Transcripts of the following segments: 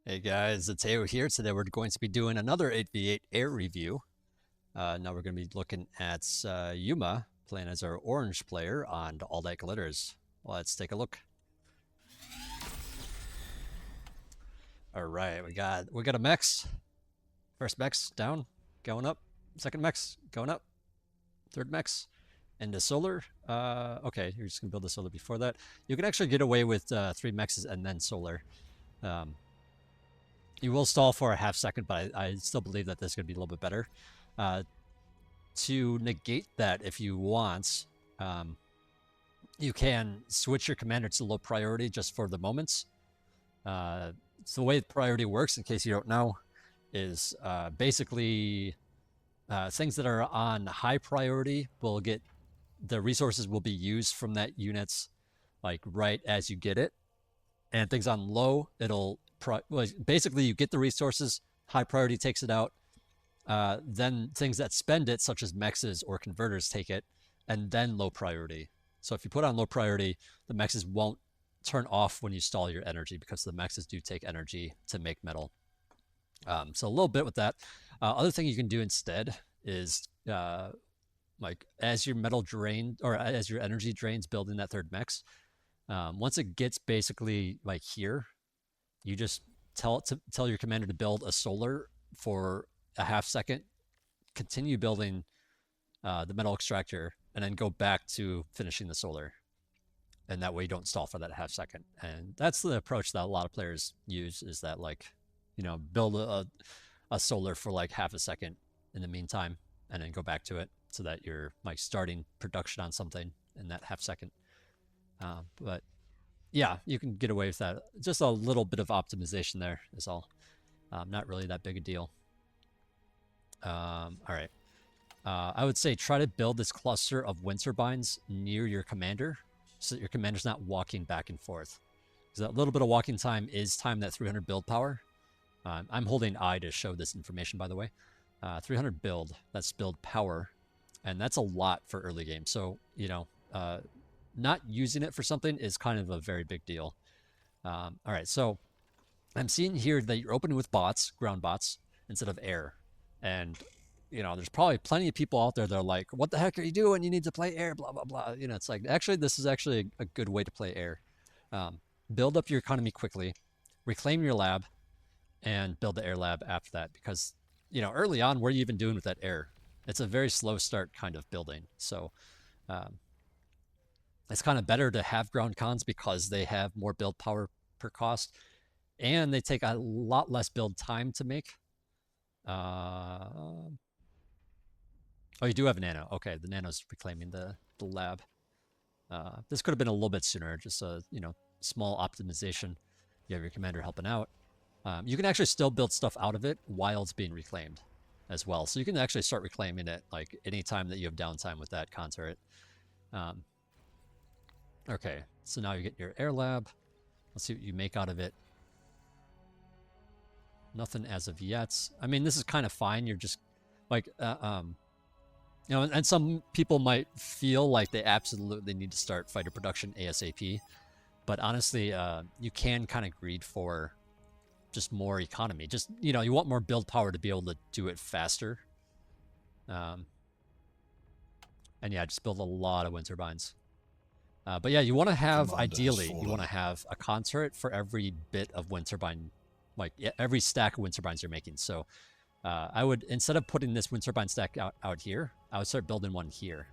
Hey guys, Zeteo here. Today we're going to be doing another 8v8 air review. Now we're going to be looking at Yuuma playing as our orange player on All That Glitters. Let's take a look. All right, we got a mex. First mex down, going up. Second mex going up. Third mex into solar. Okay, you're just gonna build the solar before that. You can actually get away with 3 mexes and then solar. You will stall for a half second, but I still believe that this is going to be a little bit better. To negate that, if you want, you can switch your commander to low priority just for the moments. So the way priority works, in case you don't know, is basically things that are on high priority will get the resources will be used from that unit's like right as you get it, and things on low, it'll basically you get the resources, high priority takes it out, then things that spend it, such as mexes or converters, take it, and then low priority. So if you put on low priority, the mexes won't turn off when you stall your energy, because the mexes do take energy to make metal. So a little bit with that. Other thing you can do instead is like as your metal drained, or as your energy drains building that third mex, once it gets basically like here, you just tell your commander to build a solar for a half second, continue building the metal extractor, and then go back to finishing the solar. And that way you don't stall for that half second. And that's the approach that a lot of players use, is that, like, you know, build a solar for like half a second in the meantime, and then go back to it, so that you're like starting production on something in that half second. But yeah, you can get away with that. Just a little bit of optimization there is all. Not really that big a deal. All right. I would say try to build this cluster of wind turbines near your commander, so that your commander's not walking back and forth. Because that little bit of walking time is time that 300 build power. I'm holding I to show this information, by the way. 300 build, that's build power. And that's a lot for early game. So, you know, not using it for something is kind of a very big deal. All right, so I'm seeing here that you're opening with bots, ground bots, instead of air. And, you know, there's probably plenty of people out there that are like, what the heck are you doing? You need to play air, blah, blah, blah. You know, it's like, actually, this is actually a good way to play air. Build up your economy quickly, reclaim your lab, and build the air lab after that. Because, you know, early on, what are you even doing with that air? It's a very slow start kind of building. So, it's kind of better to have ground cons, because they have more build power per cost, and they take a lot less build time to make. Oh, you do have a nano. Okay, the nano's reclaiming the lab. This could have been a little bit sooner, just a, you know, small optimization. You have your commander helping out. You can actually still build stuff out of it while it's being reclaimed as well. So you can actually start reclaiming it like anytime that you have downtime with that con turret. Okay, so now you get your air lab. Let's see what you make out of it. Nothing as of yet. I mean, this is kind of fine. You're just like, you know, and some people might feel like they absolutely need to start fighter production ASAP. But honestly, you can kind of greed for just more economy. Just, you know, you want more build power to be able to do it faster. And yeah, just build a lot of wind turbines. But yeah, you want to have, ideally, you want to have a con turret for every bit of wind turbine, like every stack of wind turbines you're making. So I would, instead of putting this wind turbine stack out here, I would start building one here.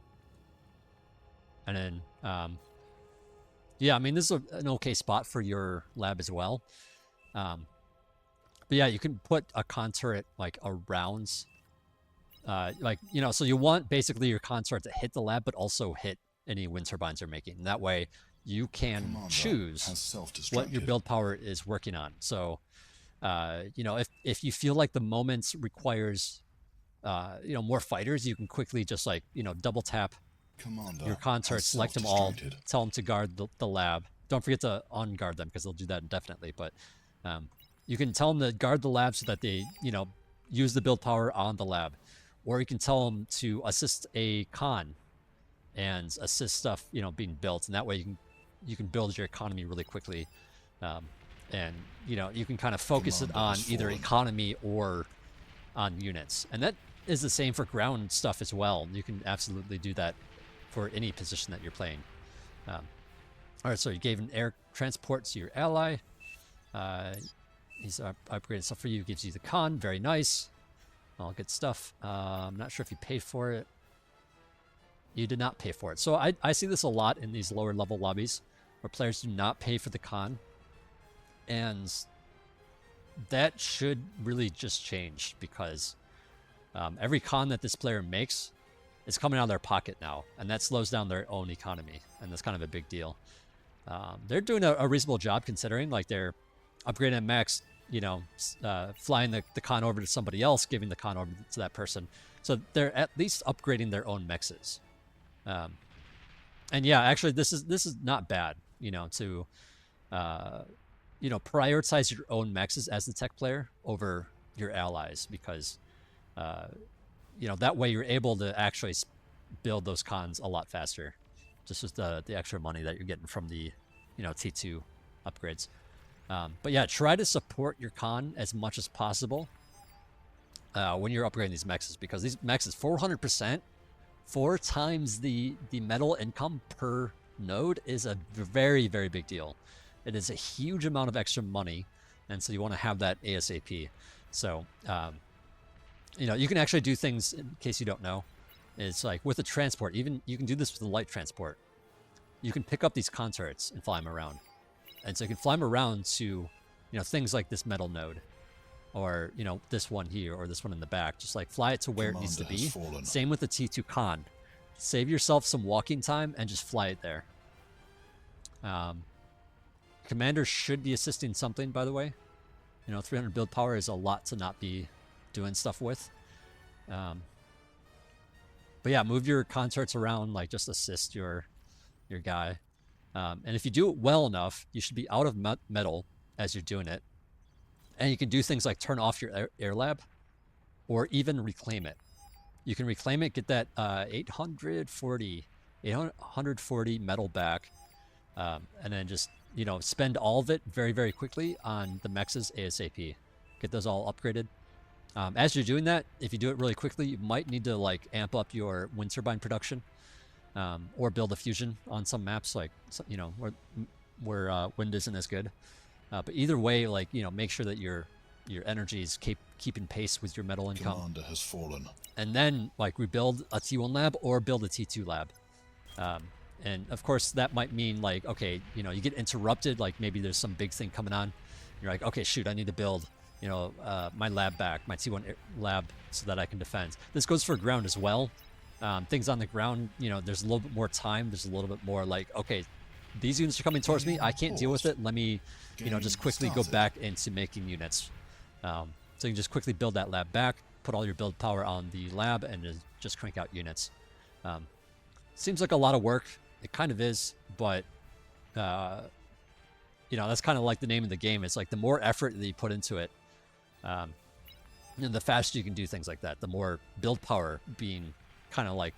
And then, yeah, I mean, this is an okay spot for your lab as well. But yeah, you can put a con turret like around, like, you know, so you want basically your con turret to hit the lab, but also hit any wind turbines you're making. And that way you can choose what your build power is working on. So, you know, if you feel like the moment requires, you know, more fighters, you can quickly just, like, you know, double tap your con turret, select them all, tell them to guard the lab. Don't forget to unguard them, because they'll do that indefinitely. But you can tell them to guard the lab so that they, you know, use the build power on the lab. Or you can tell them to assist a con and assist stuff, you know, being built, and that way you can build your economy really quickly. and you can kind of focus it on either economy or on units, and that is the same for ground stuff as well. You can absolutely do that for any position that you're playing. All right, so you gave an air transport to your ally. He's upgraded stuff for you, gives you the con. Very nice. All good stuff. I'm not sure if you paid for it. You did not pay for it. So I see this a lot in these lower level lobbies where players do not pay for the con. And that should really just change, because every con that this player makes is coming out of their pocket now, and that slows down their own economy, and that's kind of a big deal. They're doing a reasonable job, considering like they're upgrading at max, flying the con over to somebody else, giving the con over to that person. So they're at least upgrading their own mexes. And yeah, actually, this is not bad, to prioritize your own mexes as the tech player over your allies, because that way you're able to actually build those cons a lot faster, just with the extra money that you're getting from the T2 upgrades. But yeah, try to support your con as much as possible when you're upgrading these mexes, because these mexes 400%, 4 times the metal income per node is a very, very big deal. It is a huge amount of extra money, and so you want to have that ASAP. So you can actually do things, in case you don't know. It's like with the transport, even you can do this with the light transport. You can pick up these con turrets and fly them around. And so you can fly them around to, things like this metal node, or, this one here, or this one in the back. Just like fly it to where it needs to be. Same with the T2 con. Save yourself some walking time and just fly it there. Commander should be assisting something, by the way. 300 build power is a lot to not be doing stuff with. But yeah, move your con turrets around, like just assist your guy. And if you do it well enough, you should be out of metal as you're doing it. And you can do things like turn off your air lab, or even reclaim it. You can reclaim it, get that 840 metal back, and then just, spend all of it very, very quickly on the mexes ASAP. Get those all upgraded. As you're doing that, if you do it really quickly, you might need to like amp up your wind turbine production. Or build a fusion on some maps, like where wind isn't as good. But either way, like make sure that your energy is keeping pace with your metal income. Commander has fallen. And then like rebuild a T1 lab or build a T2 lab. And of course that might mean like, okay, you get interrupted, like maybe there's some big thing coming on. You're like, okay, shoot, I need to build my lab back, my T1 lab, so that I can defend. This goes for ground as well. Things on the ground, there's a little bit more time. There's a little bit more like, okay, these units are coming towards me. I can't deal with it. Let me, just quickly go back into making units. So you can just quickly build that lab back, put all your build power on the lab, and just crank out units. Seems like a lot of work. It kind of is, but, that's kind of like the name of the game. It's like the more effort that you put into it, the faster you can do things like that. The more build power being kind of like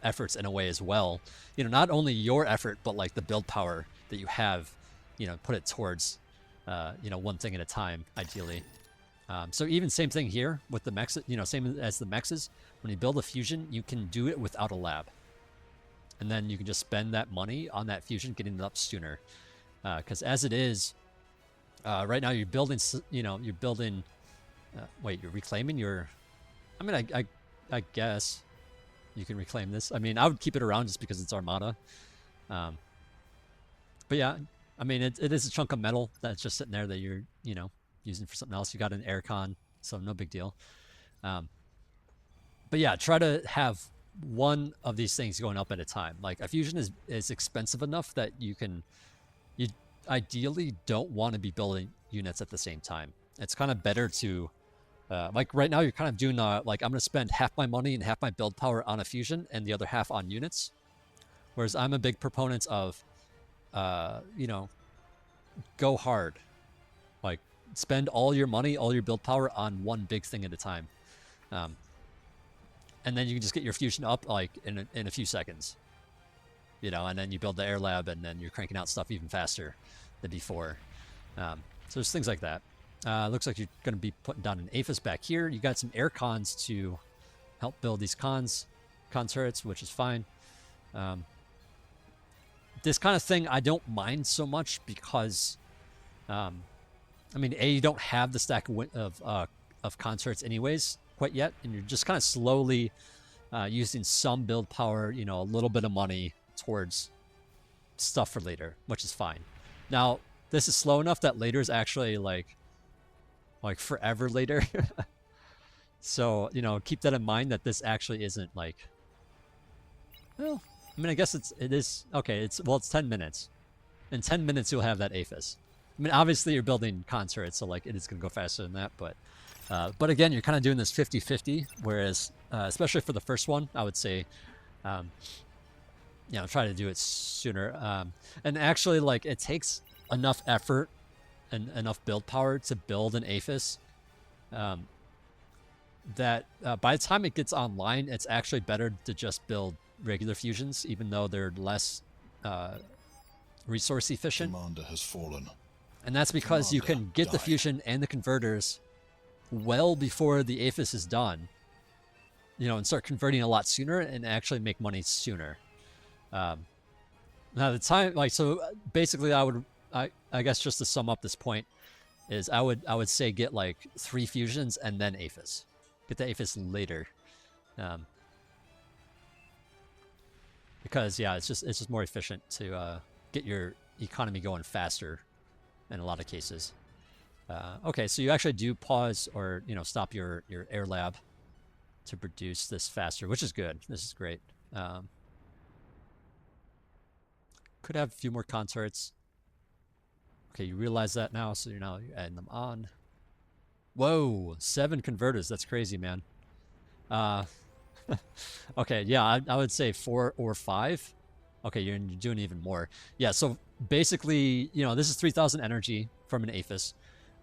efforts in a way as well. Not only your effort, but like the build power that you have, put it towards, one thing at a time, ideally. So even same thing here with the mexes, same as the mexes. When you build a fusion, you can do it without a lab. And then you can just spend that money on that fusion, getting it up sooner. Because as it is, right now you're building, wait, you're reclaiming your, I guess you can reclaim this. I mean, I would keep it around just because it's Armada. But yeah, I mean, it is a chunk of metal that's just sitting there that you're, using for something else. You got an aircon, so no big deal. But yeah, try to have one of these things going up at a time. Like a fusion is expensive enough that you ideally don't want to be building units at the same time. It's kind of better to, like right now you're kind of doing like I'm going to spend half my money and half my build power on a fusion and the other half on units. Whereas I'm a big proponent of, go hard. Like spend all your money, all your build power on one big thing at a time. And then you can just get your fusion up like in a few seconds. And then you build the air lab and then you're cranking out stuff even faster than before. So there's things like that. Looks like you're going to be putting down an Aphis back here. You got some air cons to help build these con turrets, which is fine. This kind of thing I don't mind so much because, I mean, you don't have the stack of con turrets anyways quite yet, and you're just kind of slowly using some build power, you know, a little bit of money towards stuff for later, which is fine. Now, this is slow enough that later is actually like forever later. So, you know, keep that in mind that this actually isn't like, well, I mean, I guess it is okay. It's 10 minutes. In 10 minutes, you'll have that Aphis. I mean, obviously you're building con turrets, so like it is going to go faster than that. But again, you're kind of doing this 50-50, whereas especially for the first one, I would say, you know, try to do it sooner. And actually, like, it takes enough effort and enough build power to build an Aphis that by the time it gets online, it's actually better to just build regular fusions, even though they're less resource efficient. Commander has fallen. And that's because you can get the fusion and the converters well before the Aphis is done, you know, and start converting a lot sooner and actually make money sooner. Now the time, like, so basically I guess just to sum up this point is I would say get like 3 fusions and then Aphis. Get the Aphis later. Because yeah, it's just more efficient to get your economy going faster in a lot of cases. Okay, so you actually do pause or, you know, stop your air lab to produce this faster, which is good. This is great. Could have a few more con turrets. Okay, you realize that now, so you're adding them on. Whoa, 7 converters. That's crazy, man. Okay, yeah, I would say 4 or 5. Okay, you're doing even more. Yeah, so basically, you know, this is 3,000 energy from an Aphis.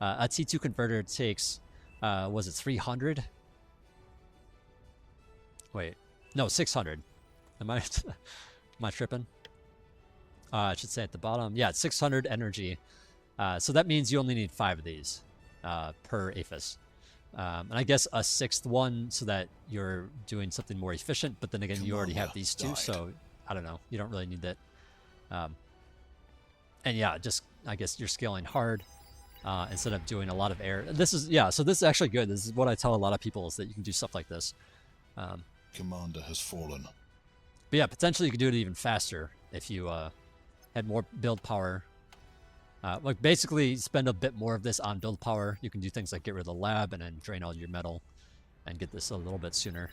A T2 converter takes, was it 300? Wait, no, 600. Am I tripping? I should say at the bottom. Yeah, it's 600 energy. So that means you only need 5 of these per Aphis. And I guess a 6th one so that you're doing something more efficient, but then again, you already have these 2, so I don't know. You don't really need that. And yeah, just, I guess you're scaling hard instead of doing a lot of air. This is, yeah, so this is actually good. This is what I tell a lot of people is that you can do stuff like this. Commander has fallen. But yeah, potentially you could do it even faster if you had more build power. Like basically spend a bit more of this on build power. You can do things like get rid of the lab and then drain all your metal and get this a little bit sooner.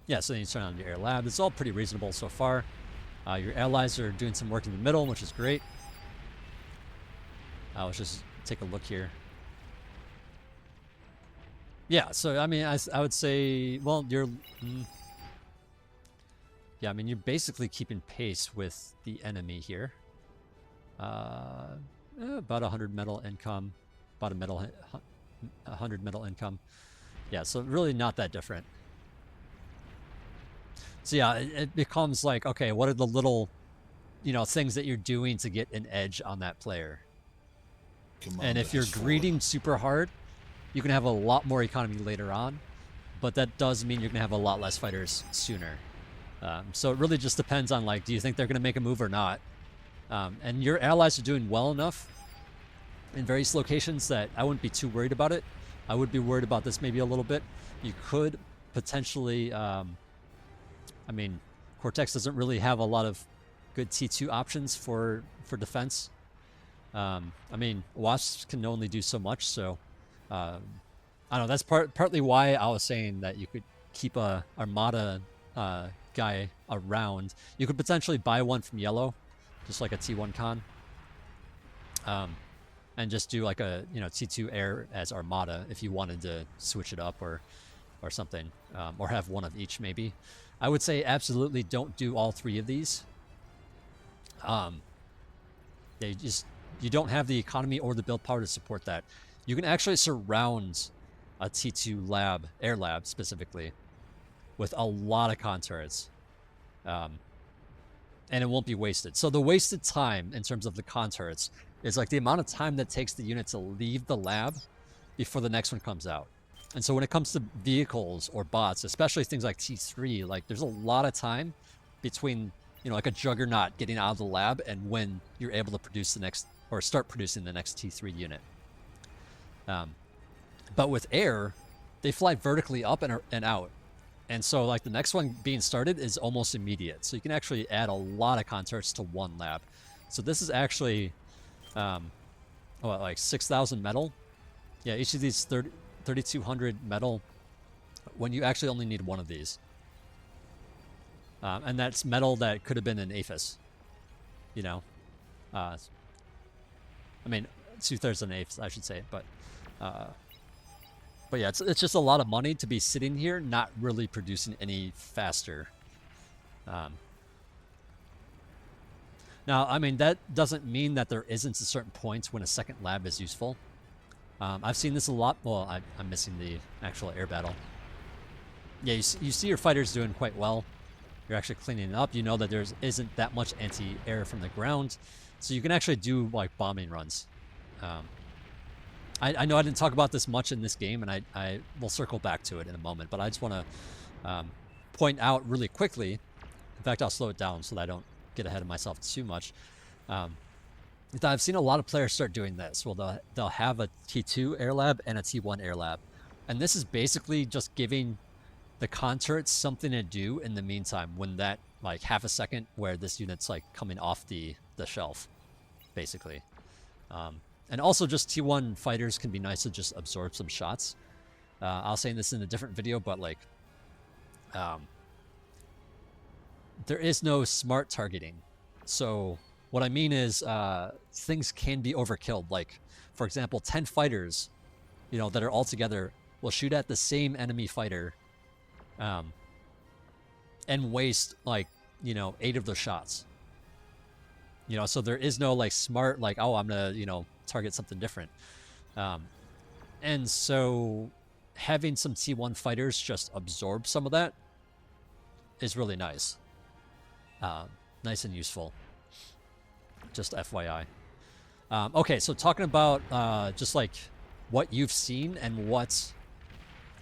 Yeah, so then you turn on your air lab. It's all pretty reasonable so far. Your allies are doing some work in the middle, which is great. Let's just take a look here. Yeah, so I mean, I would say, well, you're... yeah, I mean, you're basically keeping pace with the enemy here. About 100 metal income. About 100 metal income. Yeah, so really not that different. So yeah, it becomes like, okay, what are the little, you know, things that you're doing to get an edge on that player? Commander, and if you're greeting super hard, you can have a lot more economy later on, but that does mean you're going to have a lot less fighters sooner. So it really just depends on, like, do you think they're going to make a move or not? And your allies are doing well enough in various locations that I wouldn't be too worried about it. I would be worried about this maybe a little bit. You could potentially, I mean, Cortex doesn't really have a lot of good T2 options for defense. I mean, Wasps can only do so much, so I don't know. That's partly why I was saying that you could keep a Armada guy around. You could potentially buy one from Yellow, just like a T1 con, and just do like a, you know, T2 air as Armada if you wanted to switch it up or something, or have one of each maybe. I would say absolutely don't do all 3 of these. You don't have the economy or the build power to support that. You can actually surround a T2 lab, air lab specifically, with a lot of con turrets. and it won't be wasted. So the wasted time in terms of the con turrets is like the amount of time that takes the unit to leave the lab before the next one comes out. And so when it comes to vehicles or bots, especially things like T3, like there's a lot of time between, you know, like a juggernaut getting out of the lab and when you're able to produce the next, or start producing the next T3 unit. But with air, they fly vertically up and out. And so like the next one being started is almost immediate. So you can actually add a lot of con turrets to one lab. So this is actually, like 6,000 metal. Yeah, each of these 3,200 metal when you actually only need one of these. And that's metal that could have been an Aphis, you know. I mean, 2/3 an Aphis, I should say, but yeah, it's just a lot of money to be sitting here, not really producing any faster. Now, I mean, that doesn't mean that there isn't a certain point when a second lab is useful. I've seen this a lot. Well, I'm missing the actual air battle. Yeah, you see your fighters doing quite well. You're actually cleaning it up. You know that there isn't that much anti-air from the ground, so you can actually do like bombing runs. I know I didn't talk about this much in this game, and I will circle back to it in a moment, but I just want to point out really quickly. In fact, I'll slow it down so that I don't get ahead of myself too much. I've seen a lot of players start doing this. Well, they'll have a T2 air lab and a T1 air lab, and this is basically just giving the con turrets something to do in the meantime when that like half a second where this unit's like coming off the shelf, basically. And also just T1 fighters can be nice to just absorb some shots. I'll say this in a different video, but like there is no smart targeting. So what I mean is things can be overkilled. Like, for example, 10 fighters, you know, that are all together will shoot at the same enemy fighter and waste, like, you know, 8 of those shots. You know, so there is no, like, smart, like, oh, I'm going to, you know, target something different. And so having some T1 fighters just absorb some of that is really nice. Nice and useful. Just FYI. Okay, so talking about just like what you've seen and what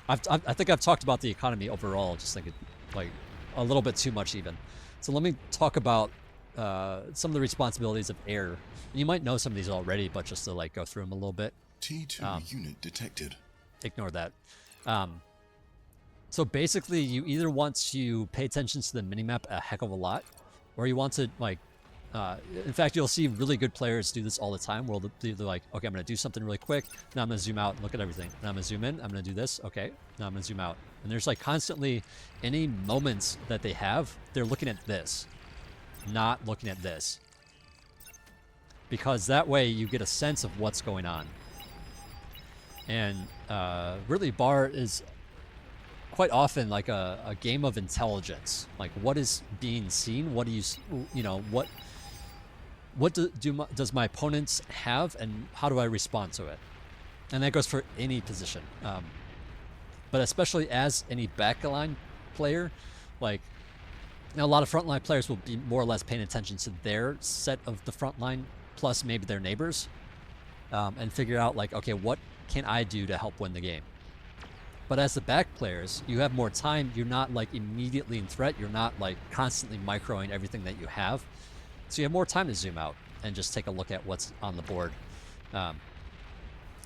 I think I've talked about the economy overall, just like a little bit too much even. So let me talk about some of the responsibilities of air. You might know some of these already, but just to like go through them a little bit. T2 unit detected. Ignore that. So basically, you either want to pay attention to the minimap a heck of a lot, or you want to like. In fact, you'll see really good players do this all the time, where they're like, okay, I'm going to do something really quick. Now I'm going to zoom out and look at everything. Now I'm going to zoom in. I'm going to do this. Okay. Now I'm going to zoom out. And there's like constantly any moments that they have, they're looking at this, not looking at this. Because that way you get a sense of what's going on. And really, Bar is quite often like a game of intelligence. Like, what is being seen? What do you know, what does my opponents have, and how do I respond to it? And that goes for any position. But especially as any backline player, like, now a lot of frontline players will be more or less paying attention to their set of the frontline, plus maybe their neighbors, and figure out like, okay, what can I do to help win the game? But as the back players, you have more time. You're not like immediately in threat. You're not like constantly microing everything that you have. So you have more time to zoom out and just take a look at what's on the board.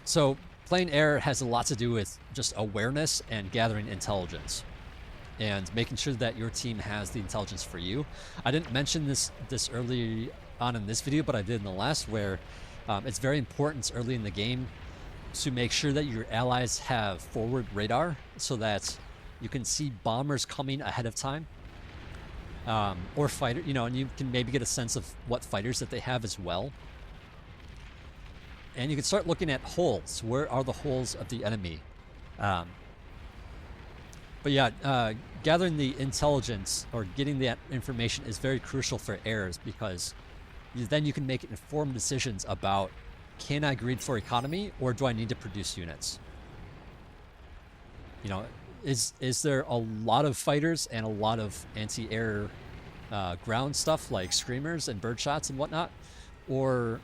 So playing air has a lot to do with just awareness and gathering intelligence and making sure that your team has the intelligence for you. I didn't mention this early on in this video, but I did in the last, where it's very important early in the game to make sure that your allies have forward radar so that you can see bombers coming ahead of time. Or fighter, you know, and you can maybe get a sense of what fighters that they have as well. And you can start looking at holes. Where are the holes of the enemy? But yeah, gathering the intelligence or getting that information is very crucial for airs, because then you can make informed decisions about, can I greed for economy, or do I need to produce units? You know, is there a lot of fighters and a lot of anti-air ground stuff like screamers and bird shots and whatnot, or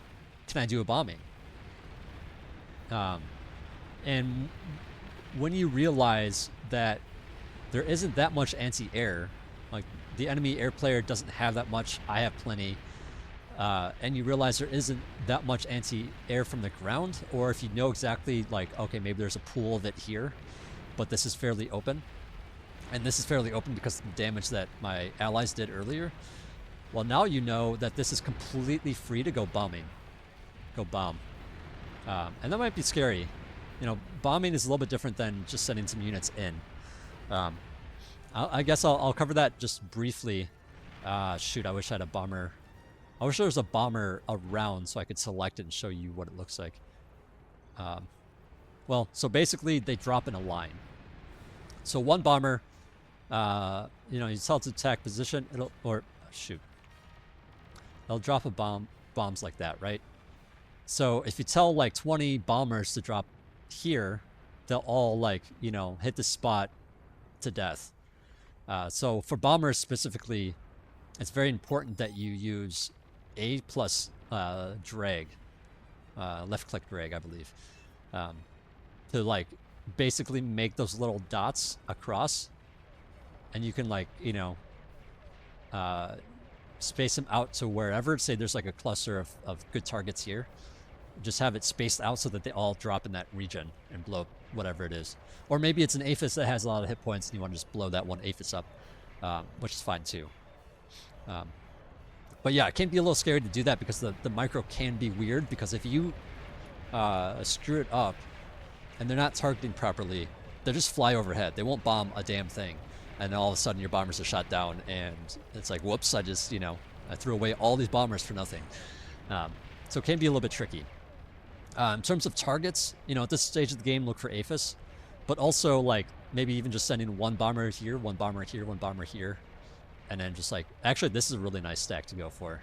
can I do a bombing? And when you realize that there isn't that much anti-air, like the enemy air player doesn't have that much, I have plenty, and you realize there isn't that much anti-air from the ground, or if you know exactly, like, okay, maybe there's a pool of it here, but this is fairly open, and this is fairly open because of the damage that my allies did earlier, well, now you know that this is completely free to go bombing. Go bomb. And that might be scary. You know, bombing is a little bit different than just sending some units in. I guess I'll cover that just briefly. Shoot, I wish I had a bomber. I wish there was a bomber around so I could select it and show you what it looks like. Well, so basically they drop in a line. So one bomber, you know, you tell it to attack position, they'll drop bombs like that, right? So if you tell like 20 bombers to drop here, they'll all, like, you know, hit the spot to death. So for bombers specifically, it's very important that you use A plus drag, left click drag, I believe, to like basically make those little dots across, and you can, like, you know, space them out to wherever. Say there's like a cluster of good targets here. Just have it spaced out so that they all drop in that region and blow up whatever it is. Or maybe it's an aphis that has a lot of hit points and you want to just blow that one aphis up, which is fine too. But yeah, it can be a little scary to do that because the micro can be weird, because if you screw it up and they're not targeting properly, they'll just fly overhead. They won't bomb a damn thing. And then all of a sudden your bombers are shot down and it's like, whoops, I just, you know, I threw away all these bombers for nothing. So it can be a little bit tricky. In terms of targets, you know, at this stage of the game, look for aphis, but also like maybe even just sending one bomber here, one bomber here, one bomber here, and then just like, actually, this is a really nice stack to go for.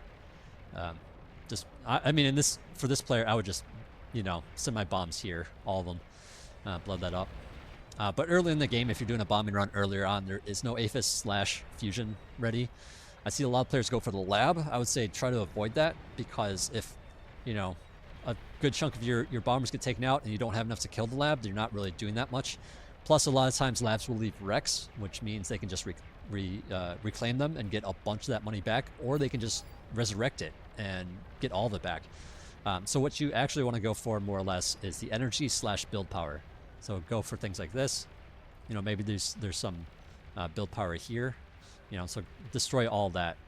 I mean, in this, for this player, I would just, you know, send my bombs here, all of them, blow that up. But early in the game, if you're doing a bombing run earlier on, there is no aphis / fusion ready. I see a lot of players go for the lab. I would say try to avoid that, because if, you know, a good chunk of your bombers get taken out and you don't have enough to kill the lab, you're not really doing that much. Plus, a lot of times labs will leave wrecks, which means they can just reclaim them and get a bunch of that money back, or they can just resurrect it and get all of it back. So what you actually want to go for, more or less, is the energy / build power. So go for things like this. You know, maybe there's some build power here. You know, so destroy all that.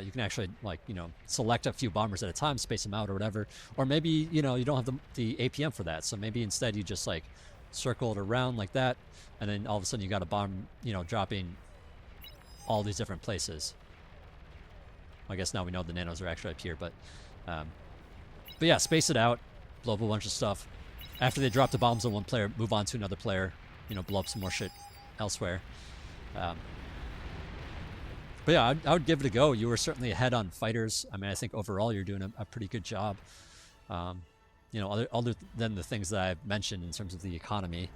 You can actually, like, you know, select a few bombers at a time, space them out or whatever. Or maybe, you know, you don't have the APM for that. So maybe instead you just, like, circle it around like that. And then all of a sudden you got a bomb, you know, dropping all these different places. I guess now we know the nanos are actually up here. But yeah, space it out. Blow up a bunch of stuff. After they drop the bombs on one player, move on to another player. You know, blow up some more shit elsewhere. But yeah, I would give it a go. You were certainly ahead on fighters. I mean, I think overall you're doing a pretty good job. You know, other than the things that I've mentioned in terms of the economy,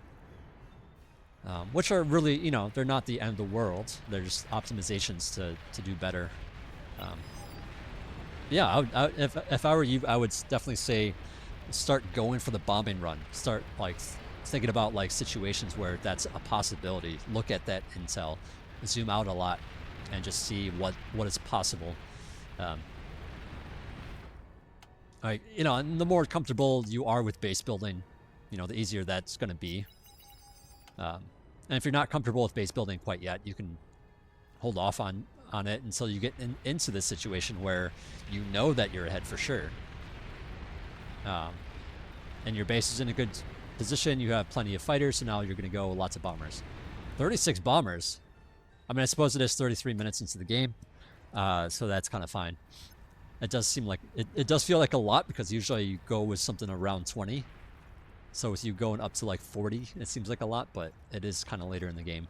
which are really, you know, they're not the end of the world. They're just optimizations to do better. Yeah, if I were you, I would definitely say start going for the bombing run. Start, like, thinking about, like, situations where that's a possibility. Look at that intel, zoom out a lot, and just see what is possible. Like, you know, and the more comfortable you are with base building, you know, the easier that's going to be. And if you're not comfortable with base building quite yet, you can hold off on it until you get into this situation where you know that you're ahead for sure. And your base is in a good position. You have plenty of fighters, so now you're going to go lots of bombers. 36 bombers. I mean, I suppose it is 33 minutes into the game, so that's kind of fine. It does seem like it does feel like a lot, because usually you go with something around 20. So with you going up to like 40, it seems like a lot, but it is kind of later in the game.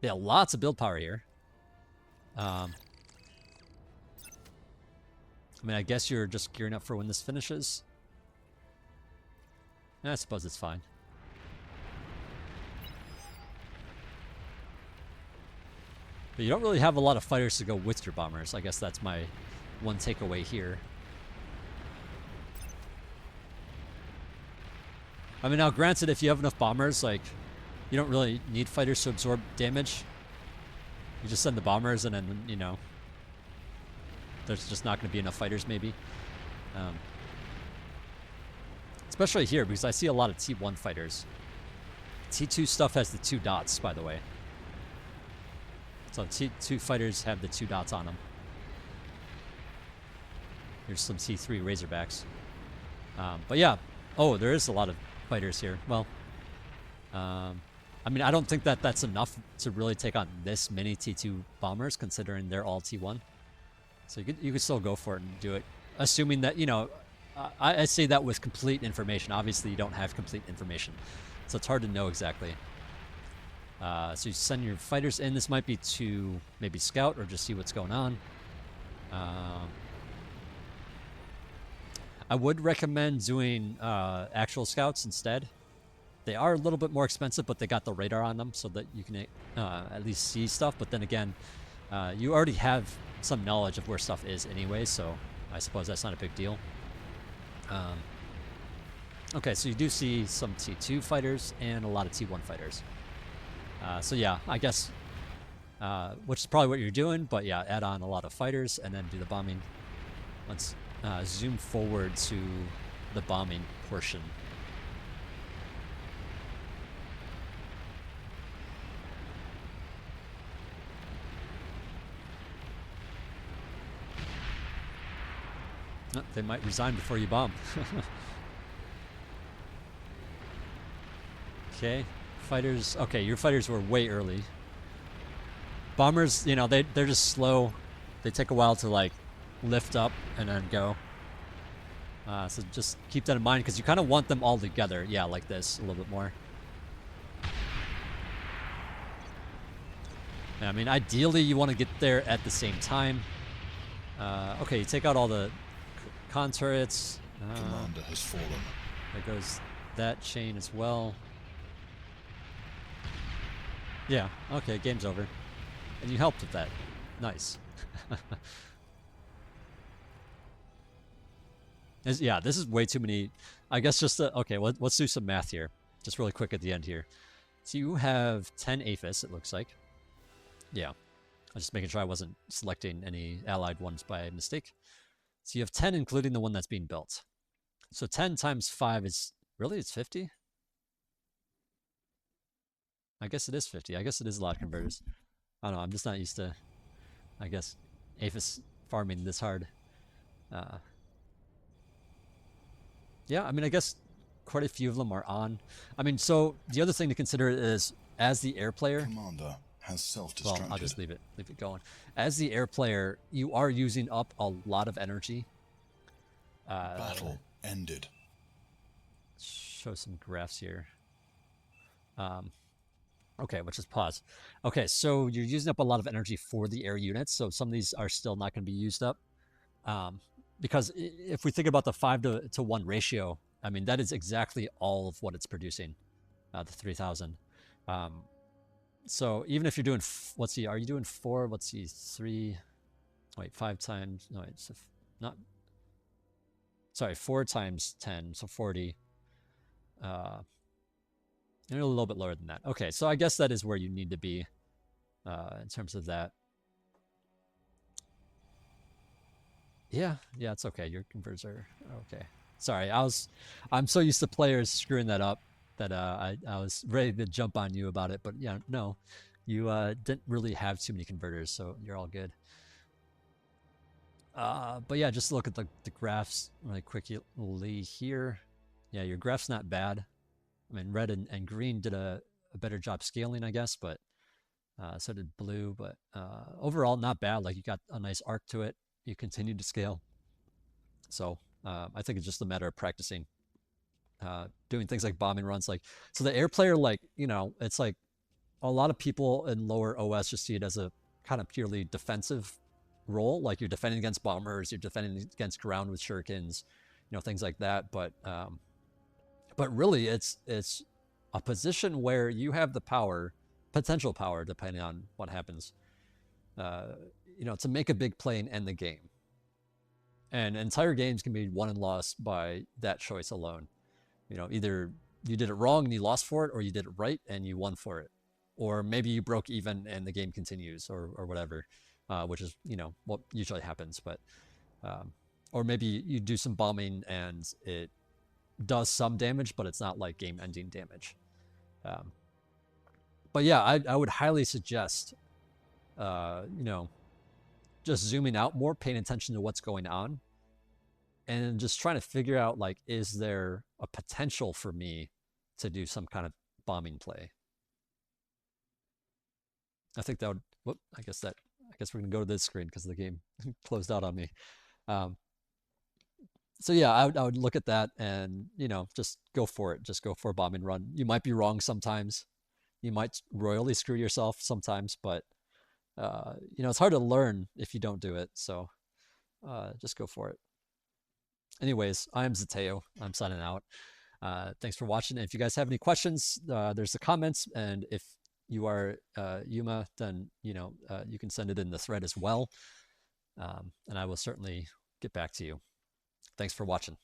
Yeah, lots of build power here. I mean, I guess you're just gearing up for when this finishes. I suppose it's fine. But you don't really have a lot of fighters to go with your bombers. I guess that's my one takeaway here. I mean, now granted, if you have enough bombers, like, you don't really need fighters to absorb damage. You just send the bombers and then, you know, there's just not going to be enough fighters maybe. Especially here, because I see a lot of T1 fighters. T2 stuff has the 2 dots, by the way. So T2 fighters have the 2 dots on them. Here's some T3 Razorbacks. But yeah, oh, there is a lot of fighters here. Well, I mean, I don't think that that's enough to really take on this many T2 bombers, considering they're all T1. So you could still go for it and do it, assuming that, you know, I say that with complete information. Obviously, you don't have complete information, so it's hard to know exactly. So you send your fighters in. This might be to maybe scout or just see what's going on. I would recommend doing actual scouts instead. They are a little bit more expensive, but they got the radar on them so that you can at least see stuff. But then again, you already have some knowledge of where stuff is anyway, so I suppose that's not a big deal. Okay, so you do see some T2 fighters and a lot of T1 fighters. So yeah, I guess, which is probably what you're doing, but yeah, add on a lot of fighters and then do the bombing. Let's zoom forward to the bombing portion. They might resign before you bomb. Okay, fighters. Okay, your fighters were way early. Bombers, you know, they're just slow. They take a while to like lift up and then go. So just keep that in mind because you kind of want them all together. Yeah, like this a little bit more. I mean, ideally you want to get there at the same time. Okay, you take out all the con turrets. Commander has fallen. There goes that chain as well. Yeah, okay, game's over. And you helped with that. Nice. Yeah, this is way too many. I guess just, okay, let's do some math here. Just really quick at the end here. So you have 10 APHIS, it looks like. Yeah. I'm just making sure I wasn't selecting any allied ones by mistake. So you have 10, including the one that's being built. So 10 times 5 is, really, it's 50? I guess it is 50. I guess it is a lot of converters. I don't know, I'm just not used to, I guess, APHIS farming this hard. Yeah, I mean, I guess quite a few of them are on. I mean, so the other thing to consider is, as the air player... Commander has self-destructed. Well, I'll just leave it going. As the air player, you are using up a lot of energy. Battle ended. Show some graphs here. Okay, let's just pause. Okay, so you're using up a lot of energy for the air units, so some of these are still not going to be used up. Because if we think about the 5 to 1 ratio, I mean, that is exactly all of what it's producing, the 3,000. So even if you're doing, let's see, are you doing 4? Let's see, 3, wait, 5 times, no, it's not, sorry, 4 times 10, so 40. And a little bit lower than that. Okay, so I guess that is where you need to be in terms of that. Yeah, it's okay. Your converters are okay. Sorry, I'm so used to players screwing that up that I was ready to jump on you about it, but yeah, no, you didn't really have too many converters, so you're all good. But yeah, just look at the graphs really quickly here. Yeah, your graph's not bad. I mean, red and green did a better job scaling, I guess, but so did blue. But overall, not bad. Like, you got a nice arc to it. You continue to scale. So I think it's just a matter of practicing, doing things like bombing runs. Like, so the air player, like, you know, it's like a lot of people in lower OS just see it as a kind of purely defensive role. Like, you're defending against bombers, you're defending against ground with shurikens, you know, things like that. But really, it's a position where you have the power, potential power, depending on what happens, uh, to make a big play and end the game. And entire games can be won and lost by that choice alone. Either you did it wrong and you lost for it, or you did it right and you won for it, or maybe you broke even and the game continues, or whatever, which is what usually happens. But or maybe you do some bombing and it does some damage, but it's not like game-ending damage. Um, but yeah, I would highly suggest, just zooming out more, paying attention to what's going on, and just trying to figure out, like, is there a potential for me to do some kind of bombing play? I think that would. Whoop, I guess we're gonna go to this screen because the game closed out on me. Um, so yeah, I would look at that and just go for it. Just go for a bombing run. You might be wrong sometimes. You might royally screw yourself sometimes, but it's hard to learn if you don't do it. So just go for it. Anyways, I'm Zeteo. I'm signing out. Thanks for watching. And if you guys have any questions, there's the comments. And if you are Yuuma, then you can send it in the thread as well. And I will certainly get back to you. Thanks for watching.